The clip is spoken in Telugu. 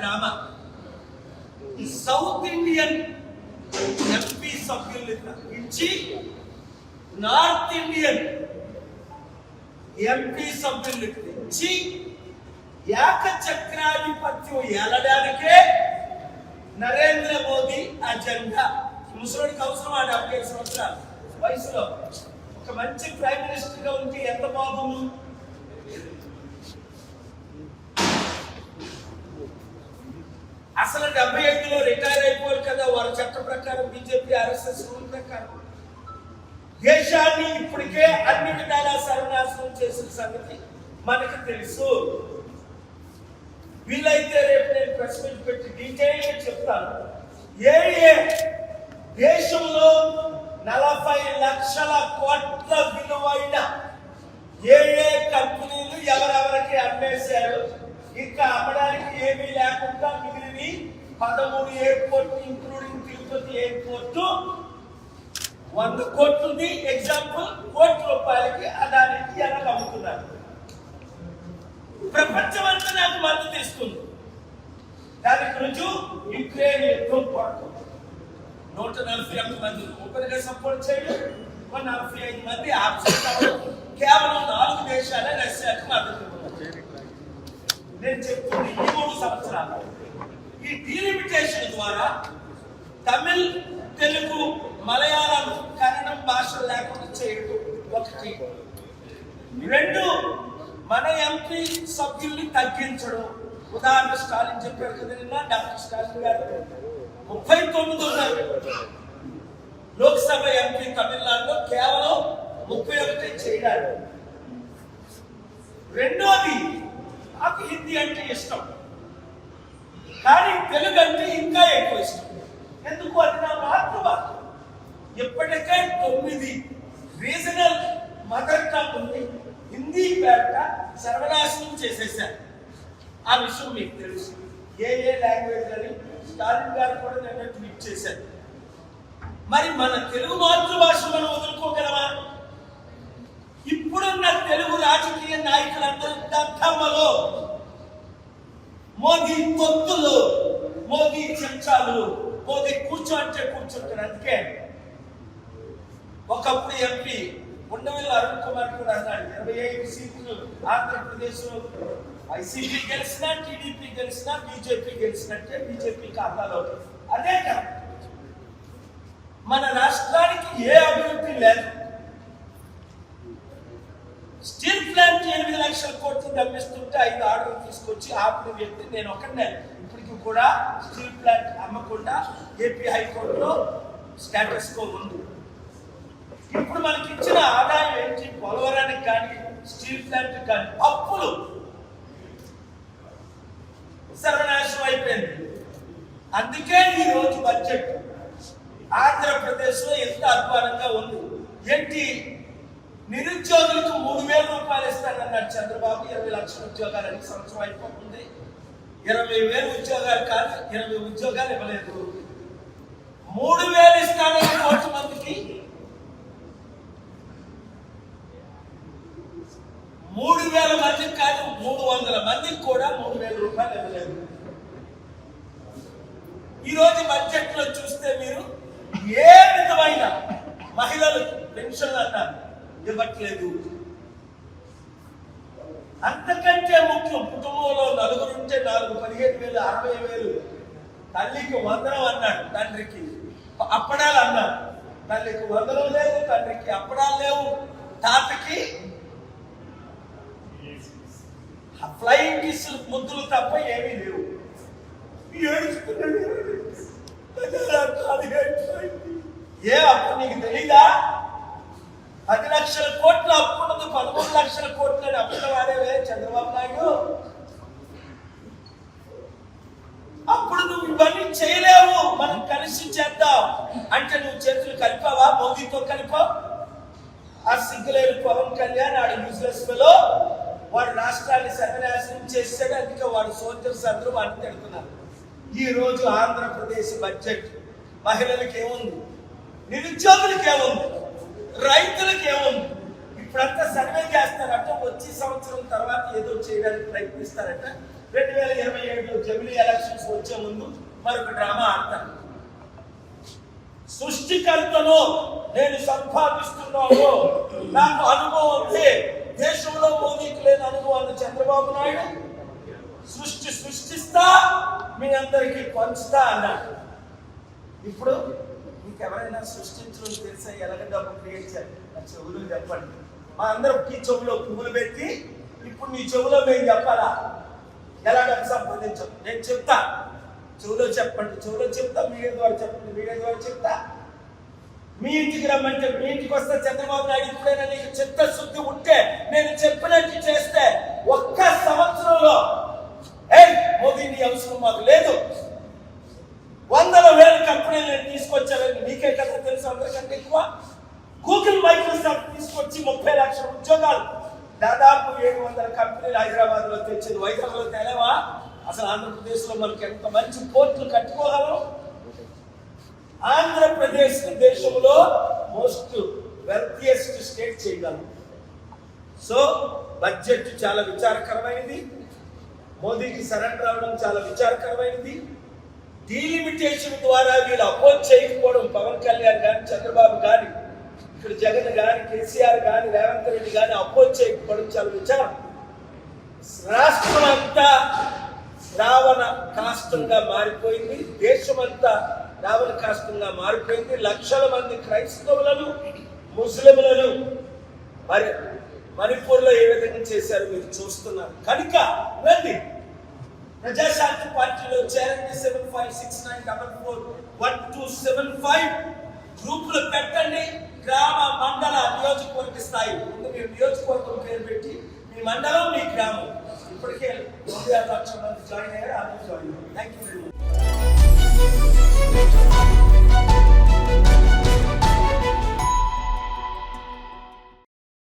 డ్రామా. ఈ సౌత్ ఇండియన్ ఎంపీ సభ్యుల్ని తగ్గించి నార్త్ ఇండియన్ ఎంపీ సభ్యుల్ని తెచ్చి ఏకచక్రాధిపత్యం ఏలడానికే నరేంద్ర మోదీ అజెండా. ముసలికి అవసరం 75 సంవత్సరాలు వయసులో ఒక మంచి ప్రైమ్ మినిస్టర్ గా ఉంటే ఎంత బాగుంది. అసలు 75లో రిటైర్ అయిపోవాలి కదా వారి చట్ట ప్రకారం, బీజేపీ ఆర్ఎస్ఎస్ రూల్ ప్రకారం. దేశాన్ని ఇప్పటికే అన్ని విధాలా సర్వనాశనం చేసిన సంగతి మనకు తెలుసు. వీలైతే రేపు నేను ప్రెస్ మీట్ పెట్టి డీటెయిల్ గా చెప్తాను. ఏ దేశంలో 40 లక్షల కోట్ల విలువైన ఏ కంపెనీలు ఎవరెవరికి అమ్మేశారు, ఇంకా అమ్మడానికి ఏమీ లేకుండా మిగిలిని 13 ఎయిర్పోర్ట్ ఇంక్లూడింగ్ తిరుపతి ఎయిర్పోర్ట్ 100 కోట్లది ఎగ్జాంపుల్ ₹1,00,00,000 అదానికి ఎలా అమ్ముతున్నారు. ప్రపంచం అంతా నాకు మద్దతు ఇస్తుంది. దానికి రుజువు యుక్రెయిన్ యుద్ధం పడుతుంది. 141 మంది ఓపెన్గా సపోర్ట్ చేయడం, 145 మంది ఆబ్సెంట్ అవ్వడం. కేవలం 4 దేశాలే రష్యాకి మద్దతు ఇవ్వడం. నేను చెప్తుంది ఈ 3 సంవత్సరాలు ఈ డీలిమిటేషన్ ద్వారా తమిళ్, తెలుగు, మలయాళం, కన్నడం భాషలు లేకుండా చేయడం ఒకటి. 2 మన ఎంపీ సభ్యుల్ని తగ్గించడం. ఉదాహరణ స్టాలిన్ చెప్పారు కదా నిన్న, డాక్టర్ స్టాలిన్ గారు 39 ఉన్నారు లోక్సభ ఎంపీ తమిళనాడులో, కేవలం 31 చేయడారు. రెండోది నాకు హిందీ అంటే ఇష్టం, కానీ తెలుగు అంటే ఇంకా ఎక్కువ ఇష్టం. ఎందుకు? అది నా మాతృభాష. ఇప్పటికే 9 రీజనల్ మదర్ టంగ్ ఉంది. హిందీ పేట సర్వనాశనం చేసేసారు. ఆ విషయం మీకు తెలుసు. ఏ లాంగ్వేజ్ అని స్టాలిన్ గారు కూడా నిన్న ట్వీట్ చేశారు. మరి మన తెలుగు మాతృభాష మనం వదులుకోగలమా? ఇప్పుడున్న తెలుగు రాజకీయ నాయకులందరూ దత్తమ్మలో, మోదీ తొత్తులు, మోదీ చెంచాలు, మోదీ కూర్చోంటే కూర్చుంటారు. అందుకే ఒకప్పుడు ఎంపీ ఉండవల్లి అరుణ్ కుమార్ కూడా అన్నాడు, 25 సీట్లు ఆంధ్రప్రదేశ్ లో వైసీపీ గెలిచినా, టీడీపీ గెలిచినా, బీజేపీ గెలిచినట్టే బీజేపీ ఖాతాలో. అదే కదా మన రాష్ట్రానికి ఏ అభివృద్ధి లేదు. స్టీల్ ప్లాంట్ 8 లక్షల కోట్లు దమ్మిస్తుంటే 5 ఆర్డర్లు తీసుకొచ్చి ఆపిన వ్యక్తి నేను ఒకనే. ఇప్పటికి కూడా స్టీల్ ప్లాంట్ అమ్మకుండా ఏపీ హైకోర్టులో స్టేటస్ కో ఉంది. ఇప్పుడు మనకి ఇచ్చిన ఆదాయం ఏంటి? పోలవరానికి కానీ, స్టీల్ ప్లాంట్ కానీ అప్పులు సర్వనాశనం అయిపోయింది. అందుకే ఈ రోజు బడ్జెట్ ఆంధ్రప్రదేశ్ లో ఎంత అధ్వానంగా ఉంది. ఏంటి? నిరుద్యోగులకు 3,000 రూపాయలు ఇస్తానన్నాడు చంద్రబాబు. 20 లక్షల ఉద్యోగాలని సంవత్సరం అయిపోతుంది. 20,000 ఉద్యోగాలు కాదు, 20 ఉద్యోగాలు ఇవ్వలేదు. 3,000 ఇస్తానని 1 కోటి మందికి 3,000 మందికి కాదు, 300 మందికి కూడా 3,000 రూపాయలు ఇవ్వలేదు. ఈ రోజు బడ్జెట్ లో చూస్తే మీరు ఏ విధమైన మహిళలకు పెన్షన్లు అన్నారు ఇవ్వట్లేదు. అంతకంటే ముఖ్యం, కుటుంబంలో 4 ఉంటే 4, 15,000, 60,000. తల్లికి వందనం అన్నాడు, తండ్రికి అప్పడాలు అన్నాడు. తల్లికి వందనం లేదు, తండ్రికి అప్పడాలు లేవు, తాతకి ఫ్లయింగ్ కిస్ ముద్దులు తప్ప ఏమీ లేవు. ఏ అప్పు నీకు తెలీదా? 10 లక్షల కోట్ల అప్పు ఉన్నది, 13 లక్షల కోట్లు అప్పుల వాడేవే చంద్రబాబు నాయుడు. అప్పుడు నువ్వు ఇవన్నీ చేయలేవు, మనం కలిసి చేద్దాం అంటే నువ్వు చేతులు కలిపావా? మోదీతో కలిపావు. ఆ సిగ్గులేని పవన్ కళ్యాణ్ ఆడు యూజ్లెస్ లో వాడు రాష్ట్రాన్ని సర్వనాశనం చేశాడు. అందుకే వాడు సోల్జర్స్ అందరూ వాడిని తిడుతున్నారు. ఈ రోజు ఆంధ్రప్రదేశ్ బడ్జెట్ మహిళలకు ఏముంది, నిరుద్యోగులకు ఏముంది, రైతులకు ఏముంది? ఇప్పుడంతా సర్వే చేస్తారట, వచ్చే సంవత్సరం తర్వాత ఏదో చేయడానికి ప్రయత్నిస్తారట. 2027లో జమిలీ ఎలక్షన్స్ వచ్చే ముందు మరొక డ్రామా ఆడతారు. సృష్టికర్తను నేను సంపాదిస్తున్నాను, నాకు అనుభవం ఉంది, దేశంలో మోదీకి లేని అనుభవాన్ని చంద్రబాబు నాయుడు సృష్టిస్తా మీ అందరికీ పంచుతా అన్నాడు. ఇప్పుడు మీకు ఎవరైనా సృష్టించడం తెలిసా? ఎలాగ డబ్బు క్రియేట్ చేయాలి? నా చెవులు చెప్పండి. మా అందరికి చెవులో పువ్వులు పెట్టి ఇప్పుడు నీ చెవులో మేము చెప్పాలా ఎలా డబ్బు సంపాదించాం? నేను చెప్తా, చెవులో చెప్పండి, చెవులో చెప్తా, మీడియా ద్వారా చెప్పండి, మీడియా ద్వారా చెప్తా. మీ ఇంటికి రమ్మంటే మీ ఇంటికి వస్తే చంద్రబాబు నాయుడు ఇప్పుడైనా నీకు చిత్తశుద్ధి ఉంటే నేను చెప్పినట్టు చేస్తే ఒక్క సంవత్సరంలో మోదీ నీ అవసరం మాకు లేదు, 100,000 కంపెనీలు నేను తీసుకొచ్చానని నీకే కదా తెలుసు, అందరికంటే ఎక్కువ. గూగుల్, మైక్రోసాఫ్ట్ తీసుకొచ్చి 30 లక్షల ఉద్యోగాలు, దాదాపు 700 కంపెనీలు హైదరాబాద్ లో తెచ్చింది. వైజాగ్ లో తెలవా? అసలు ఆంధ్రప్రదేశ్ లో మనకి ఎంత మంచి పోర్టులు కట్టుకోగలం. ఆంధ్రప్రదేశ్ దేశంలో మోస్ట్ వెల్తియెస్ట్ స్టేట్ చేయగలం. సో బడ్జెట్ చాలా విచారకరమైనది, మోదీకి సరెండర్ అవడం చాలా విచారకరమైనది. డీలిమిటేషన్ ద్వారా వీళ్ళు అపోజ్ చేయకపోవడం, పవన్ కళ్యాణ్ కానీ, చంద్రబాబు కానీ, ఇక్కడ జగన్ కానీ, కేసీఆర్ కానీ, రేవంత్ రెడ్డి కానీ అపోజ్ చేయకపోవడం చాలా విచారం. రాష్ట్రం అంతా రావణ కాష్టంగా మారిపోయింది, దేశమంతా రావణ కాష్టంగా మారిపోయింది. లక్షల మంది క్రైస్తవులను, ముస్లింలను మరి మణిపూర్లో ఏ విధంగా చేశారు మీరు చూస్తున్నారు. కనుక రండి, ప్రజాశాంతి పార్టీలో చేరండి. 7569441275 గ్రూపులు పెట్టండి. గ్రామ, మండల, నియోజకవర్గ స్థాయి ముందు మీరు నియోజకవర్గం పేరు పెట్టి మీ మండలం, మీ గ్రామం. ఇప్పటికే 26 లక్షల మంది జాయిన్ అయ్యారు. అందరూ జాయిన్ అయ్యారు. Thank you very much.